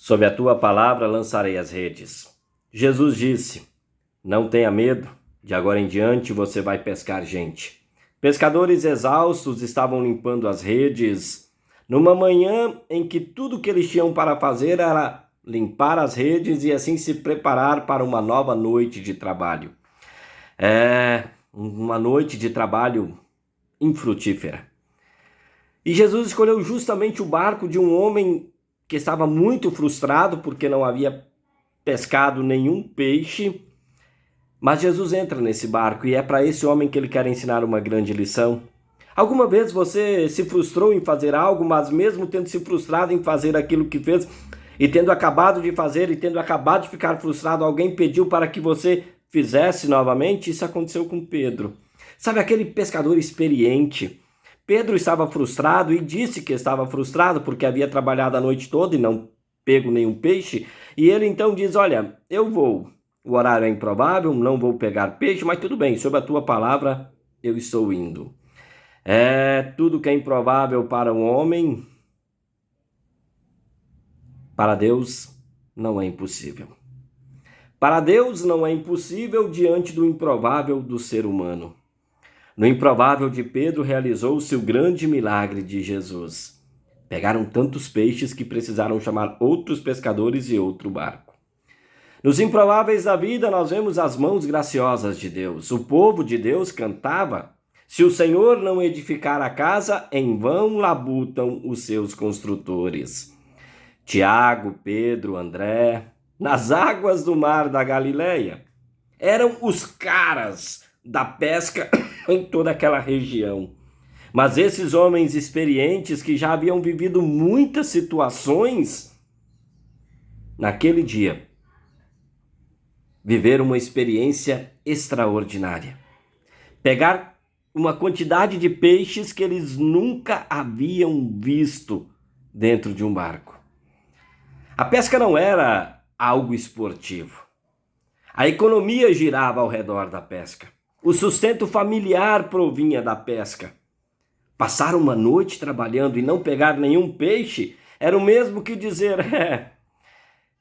Sob a tua palavra lançarei as redes. Jesus disse: não tenha medo, de agora em diante você vai pescar gente. Pescadores exaustos estavam limpando as redes, numa manhã em que tudo que eles tinham para fazer era limpar as redes e assim se preparar para uma nova noite de trabalho. Uma noite de trabalho infrutífera. E Jesus escolheu justamente o barco de um homem que estava muito frustrado porque não havia pescado nenhum peixe. Mas Jesus entra nesse barco e é para esse homem que ele quer ensinar uma grande lição. Alguma vez você se frustrou em fazer algo, mas mesmo tendo se frustrado em fazer aquilo que fez e tendo acabado de fazer e tendo acabado de ficar frustrado, alguém pediu para que você fizesse novamente? Isso aconteceu com Pedro. Sabe, aquele pescador experiente. Pedro estava frustrado e disse que estava frustrado porque havia trabalhado a noite toda e não pego nenhum peixe. E ele então diz: olha, eu vou. O horário é improvável, não vou pegar peixe, mas tudo bem, sob a tua palavra eu estou indo. Tudo que é improvável para um homem, para Deus não é impossível. Para Deus não é impossível diante do improvável do ser humano. No improvável de Pedro realizou-se o grande milagre de Jesus. Pegaram tantos peixes que precisaram chamar outros pescadores e outro barco. Nos improváveis da vida nós vemos as mãos graciosas de Deus. O povo de Deus cantava: se o Senhor não edificar a casa, em vão labutam os seus construtores. Tiago, Pedro, André, nas águas do mar da Galileia, eram os caras da pesca em toda aquela região. Mas esses homens experientes que já haviam vivido muitas situações, naquele dia, viveram uma experiência extraordinária. Pegar uma quantidade de peixes que eles nunca haviam visto dentro de um barco. A pesca não era algo esportivo. A economia girava ao redor da pesca. O sustento familiar provinha da pesca. Passar uma noite trabalhando e não pegar nenhum peixe era o mesmo que dizer: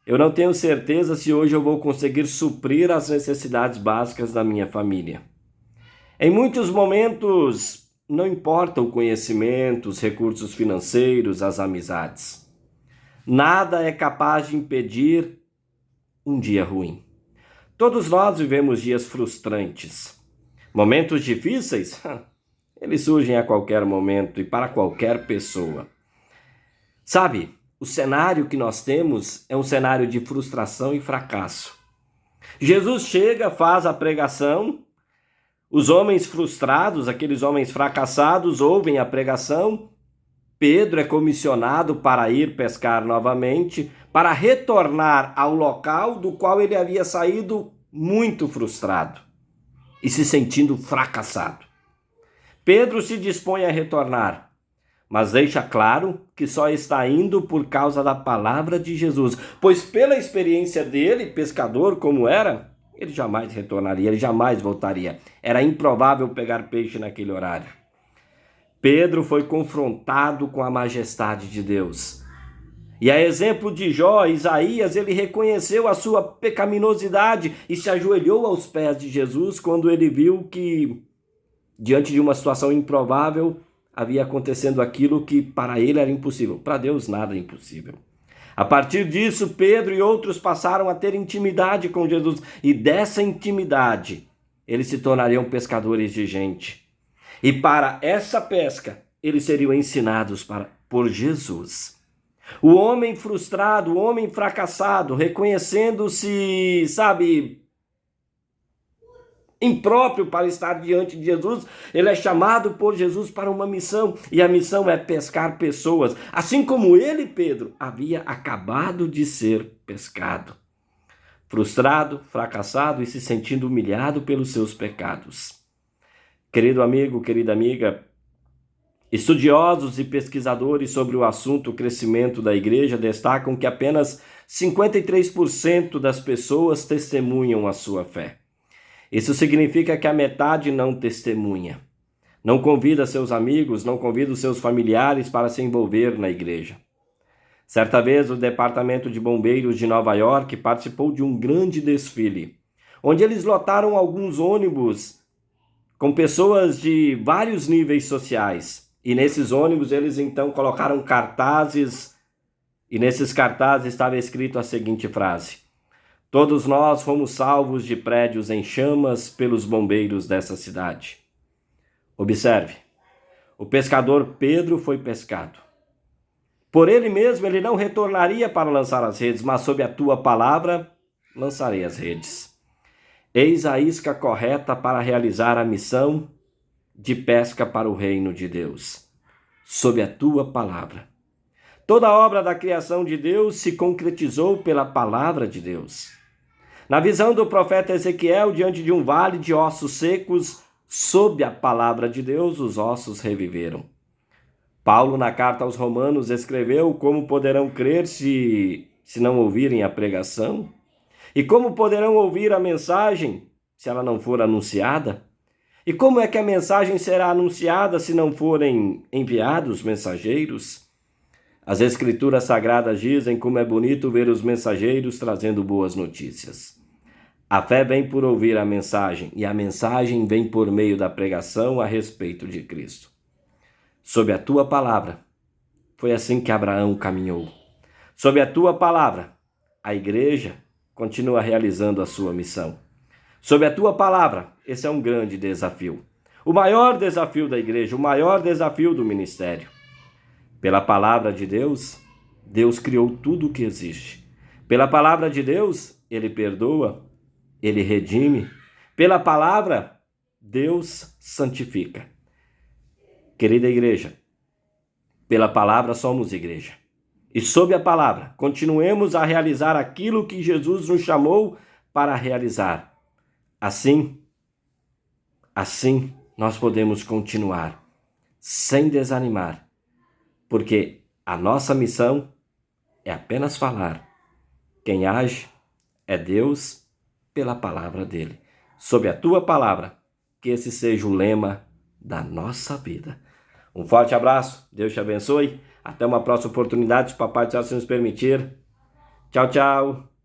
eu não tenho certeza se hoje eu vou conseguir suprir as necessidades básicas da minha família. Em muitos momentos, não importa o conhecimento, os recursos financeiros, as amizades. Nada é capaz de impedir um dia ruim. Todos nós vivemos dias frustrantes. Momentos difíceis, eles surgem a qualquer momento e para qualquer pessoa. Sabe, o cenário que nós temos é um cenário de frustração e fracasso. Jesus chega, faz a pregação, os homens frustrados, aqueles homens fracassados, ouvem a pregação. Pedro é comissionado para ir pescar novamente, para retornar ao local do qual ele havia saído muito frustrado e se sentindo fracassado. Pedro se dispõe a retornar, mas deixa claro que só está indo por causa da palavra de Jesus, pois pela experiência dele, pescador como era, ele jamais retornaria, ele jamais voltaria. Era improvável pegar peixe naquele horário. Pedro foi confrontado com a majestade de Deus. E a exemplo de Jó, Isaías, ele reconheceu a sua pecaminosidade e se ajoelhou aos pés de Jesus quando ele viu que, diante de uma situação improvável, havia acontecendo aquilo que para ele era impossível. Para Deus nada é impossível. A partir disso, Pedro e outros passaram a ter intimidade com Jesus. E dessa intimidade, eles se tornariam pescadores de gente. E para essa pesca, eles seriam ensinados por Jesus. O homem frustrado, o homem fracassado, reconhecendo-se, impróprio para estar diante de Jesus, ele é chamado por Jesus para uma missão, e a missão é pescar pessoas, assim como ele, Pedro, havia acabado de ser pescado. Frustrado, fracassado e se sentindo humilhado pelos seus pecados. Querido amigo, querida amiga, estudiosos e pesquisadores sobre o assunto crescimento da igreja destacam que apenas 53% das pessoas testemunham a sua fé. Isso significa que a metade não testemunha. Não convida seus amigos, não convida os seus familiares para se envolver na igreja. Certa vez, o Departamento de Bombeiros de Nova York participou de um grande desfile, onde eles lotaram alguns ônibus com pessoas de vários níveis sociais. E nesses ônibus eles então colocaram cartazes, e nesses cartazes estava escrito a seguinte frase: todos nós fomos salvos de prédios em chamas pelos bombeiros dessa cidade. Observe, o pescador Pedro foi pescado. Por ele mesmo ele não retornaria para lançar as redes, mas sob a tua palavra lançarei as redes. Eis a isca correta para realizar a missão de pesca para o reino de Deus. Sob a tua palavra. Toda a obra da criação de Deus se concretizou pela palavra de Deus. Na visão do profeta Ezequiel, diante de um vale de ossos secos, sob a palavra de Deus, os ossos reviveram. Paulo, na carta aos Romanos, escreveu como poderão crer se não ouvirem a pregação? E como poderão ouvir a mensagem se ela não for anunciada? E como é que a mensagem será anunciada se não forem enviados mensageiros? As Escrituras Sagradas dizem como é bonito ver os mensageiros trazendo boas notícias. A fé vem por ouvir a mensagem, e a mensagem vem por meio da pregação a respeito de Cristo. Sob a tua palavra, foi assim que Abraão caminhou. Sob a tua palavra, a igreja continua realizando a sua missão. Sob a tua palavra, esse é um grande desafio. O maior desafio da igreja, o maior desafio do ministério. Pela palavra de Deus, Deus criou tudo o que existe. Pela palavra de Deus, Ele perdoa, Ele redime. Pela palavra, Deus santifica. Querida igreja, pela palavra somos igreja. E sob a palavra, continuemos a realizar aquilo que Jesus nos chamou para realizar. Assim nós podemos continuar, sem desanimar, porque a nossa missão é apenas falar. Quem age é Deus pela palavra dele. Sob a tua palavra, que esse seja o lema da nossa vida. Um forte abraço, Deus te abençoe. Até uma próxima oportunidade, se o Papai do Céu se nos permitir. Tchau, tchau.